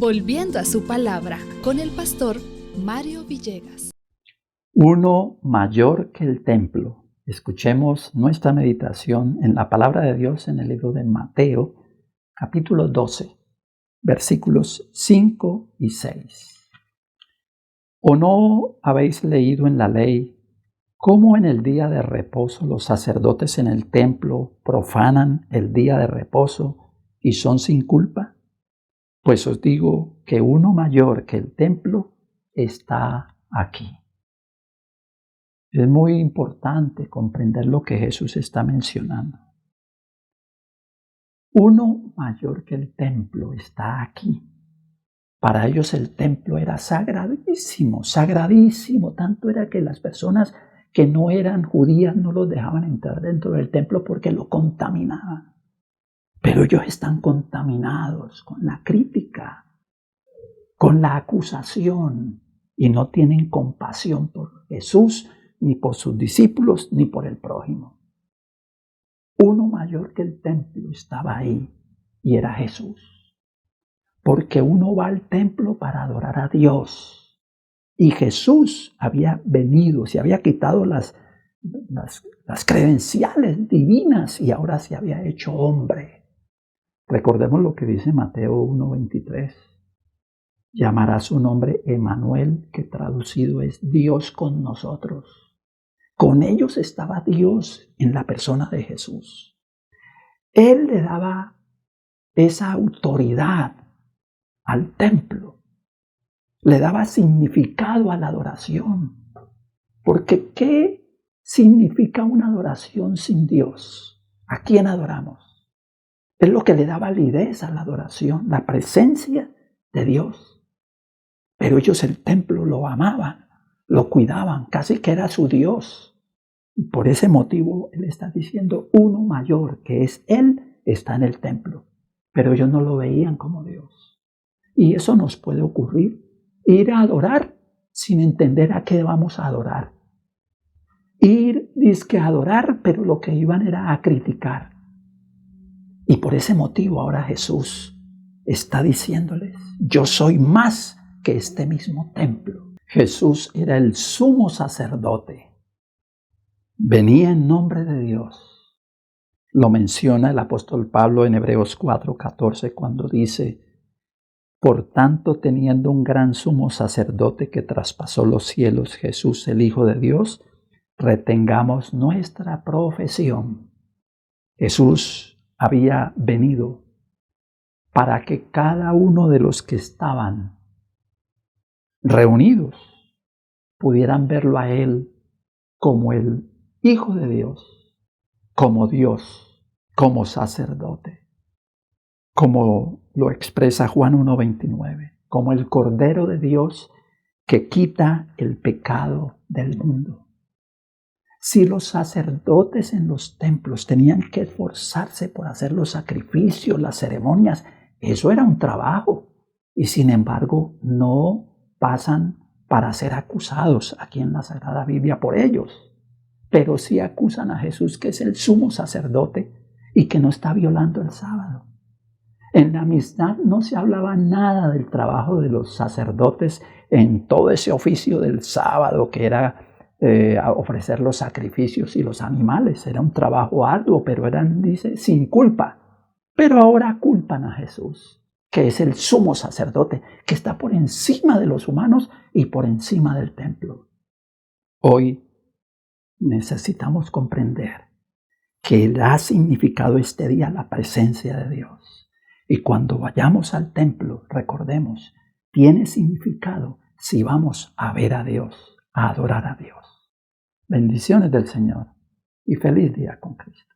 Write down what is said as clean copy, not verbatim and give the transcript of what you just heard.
Volviendo a su palabra con el pastor Mario Villegas. Uno mayor que el templo. Escuchemos nuestra meditación en la palabra de Dios en el libro de Mateo, capítulo 12, versículos 5 y 6. ¿O no habéis leído en la ley cómo en el día de reposo los sacerdotes en el templo profanan el día de reposo y son sin culpa? Pues os digo que uno mayor que el templo está aquí. Es muy importante comprender lo que Jesús está mencionando. Uno mayor que el templo está aquí. Para ellos el templo era sagradísimo, sagradísimo. Tanto era que las personas que no eran judías no los dejaban entrar dentro del templo porque lo contaminaban. Pero ellos están contaminados con la crítica, con la acusación, y no tienen compasión por Jesús, ni por sus discípulos, ni por el prójimo. Uno mayor que el templo estaba ahí, y era Jesús. Porque uno va al templo para adorar a Dios. Y Jesús había venido, se había quitado las credenciales divinas y ahora se había hecho hombre. Recordemos lo que dice Mateo 1:23. Llamará su nombre Emmanuel, que traducido es Dios con nosotros. Con ellos estaba Dios en la persona de Jesús. Él le daba esa autoridad al templo. Le daba significado a la adoración. Porque ¿qué significa una adoración sin Dios? ¿A quién adoramos? Es lo que le da validez a la adoración, la presencia de Dios. Pero ellos el templo lo amaban, lo cuidaban, casi que era su Dios. Y por ese motivo Él está diciendo, uno mayor que es Él está en el templo. Pero ellos no lo veían como Dios. Y eso nos puede ocurrir. Ir a adorar sin entender a qué vamos a adorar. Ir, dizque a adorar, pero lo que iban era a criticar. Y por ese motivo ahora Jesús está diciéndoles, yo soy más que este mismo templo. Jesús era el sumo sacerdote. Venía en nombre de Dios. Lo menciona el apóstol Pablo en Hebreos 4:14 cuando dice, por tanto, teniendo un gran sumo sacerdote que traspasó los cielos, Jesús el Hijo de Dios, retengamos nuestra profesión. Jesús había venido para que cada uno de los que estaban reunidos pudieran verlo a Él como el Hijo de Dios, como Dios, como sacerdote, como lo expresa Juan 1:29, como el Cordero de Dios que quita el pecado del mundo. Si los sacerdotes en los templos tenían que esforzarse por hacer los sacrificios, las ceremonias, eso era un trabajo, y sin embargo no pasan para ser acusados aquí en la Sagrada Biblia por ellos, pero sí acusan a Jesús, que es el sumo sacerdote y que no está violando el sábado. En la amistad no se hablaba nada del trabajo de los sacerdotes en todo ese oficio del sábado que era ofrecer los sacrificios y los animales. Era un trabajo arduo, pero eran, dice, sin culpa. Pero ahora culpan a Jesús, que es el sumo sacerdote, que está por encima de los humanos y por encima del templo. Hoy necesitamos comprender que da significado este día la presencia de Dios. Y cuando vayamos al templo, recordemos, tiene significado si vamos a ver a Dios, a adorar a Dios. Bendiciones del Señor y feliz día con Cristo.